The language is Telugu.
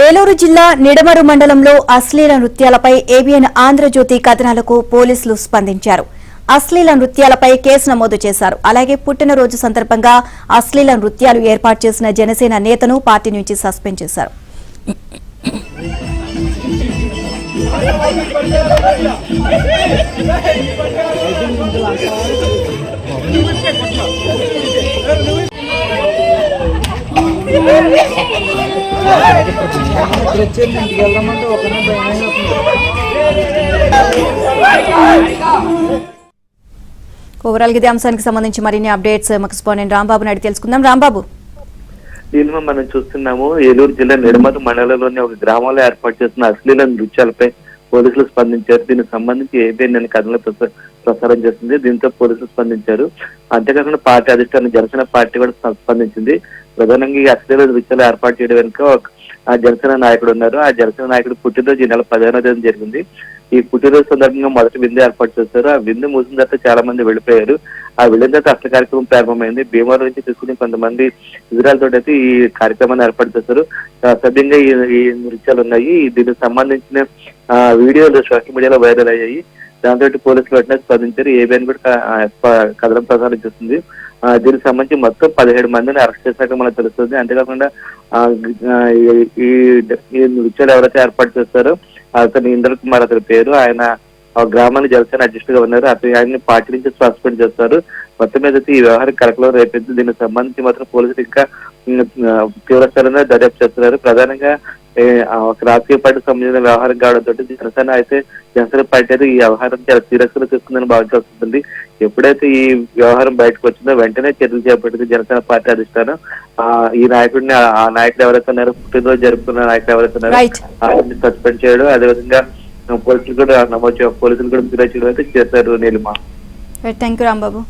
ఏలూరు జిల్లా నిడమరు మండలంలో అశ్లీల నృత్యాలపై ఏబిఎన్ ఆంధ్రజ్యోతి కథనాలకు పోలీసులు స్పందించారు. అశ్లీల నృత్యాలపై కేసు నమోదు చేశారు. అలాగే పుట్టినరోజు సందర్భంగా అశ్లీల నృత్యాలు ఏర్పాటు చేసిన జనసేన నేతను పార్టీ నుంచి సస్పెండ్ చేశారు. ఓవరాల్ గా అంశానికి సంబంధించి మరిన్ని అప్డేట్స్ మాకు కరెస్పాండెంట్ రాంబాబు నాయుడు తెలుసుకుందాం. రాంబాబు, దీనిలో మనం చూస్తున్నాము ఏలూరు జిల్లా నిడమరు మండలంలోని ఒక గ్రామంలో ఏర్పాటు చేస్తున్న అశ్లీల నృత్యాలపై పోలీసులు స్పందించారు. దీనికి సంబంధించి ఏబిఎన్ కథనాలు ప్రసారం చేస్తుంది. దీంతో పోలీసులు స్పందించారు. అంతేకాకుండా పార్టీ అధిష్టానం జనసేన పార్టీ కూడా స్పందించింది. ప్రధానంగా ఈ అశ్లీల నృత్యాలు ఏర్పాటు చేయడం వెనుక ఆ జనసేన నాయకుడు ఉన్నారు. ఆ జనసేన నాయకుడు పుట్టినరోజు ఈ నెల 15వ తేదీ జరిగింది. ఈ పుట్టినరోజు సందర్భంగా మొదటి విందు ఏర్పాటు చేశారు. ఆ విందు ముగిసిన తర్వాత చాలా మంది వెళ్ళిపోయారు. ఆ వెళ్ళిన తర్వాత అసలు కార్యక్రమం ప్రారంభమైంది. భీమవరం నుంచి తీసుకుని కొంతమంది వివరాలతో అయితే ఈ కార్యక్రమాన్ని ఏర్పాటు చేశారు. సభ్యంగా ఈ నృత్యాలు ఉన్నాయి. దీనికి సంబంధించిన వీడియోలు సోషల్ మీడియాలో వైరల్ అయ్యాయి. దాంతో పోలీసులు వెంటనే స్పందించారు. ఏబిఎన్ కూడా కథనం ప్రసారం చేస్తుంది. దీనికి సంబంధించి మొత్తం 17 మందిని అరెస్ట్ చేసినట్టు మనకు తెలుస్తుంది. అంతేకాకుండా ఈ నృత్యాలు ఎవరైతే ఏర్పాటు చేస్తారో అతను ఇంద్ర కుమార్ అతని పేరు. ఆయన గ్రామాన్ని జనసేన అధ్యక్షుడు గా ఉన్నారు. ఆయన్ని పార్టీ నుంచి సస్పెండ్ చేస్తారు. మొత్తం మీద ఈ వ్యవహారం కలకలం రేపింది. దీనికి సంబంధించి మాత్రం పోలీసులు ఇంకా తీవ్రస్థాయిలో దర్యాప్తు చేస్తున్నారు. ప్రధానంగా ఒక రాజకీయ పార్టీకి సంబంధించిన వ్యవహారం కావడంతో జనసేన పార్టీ అయితే ఈ వ్యవహారం చాలా సీరియస్ గా తీసుకుందని భావించాల్సి. ఎప్పుడైతే ఈ వ్యవహారం బయటకు వచ్చిందో వెంటనే చర్యలు చేపట్టింది జనసేన పార్టీ అధిష్టానం. ఈ నాయకుడిని ఆ నాయకుడు ఎవరైతే ఉన్నారో, పుట్టినరోజు జరుపుకున్న నాయకుడు ఎవరైతే ఉన్నారో ఆయన్ని సస్పెండ్ చేయడం, అదేవిధంగా పోలీసులు కూడా ఫిర్యాదు చేయడం అయితే చేశారు. Neelima, thank you Rambabu.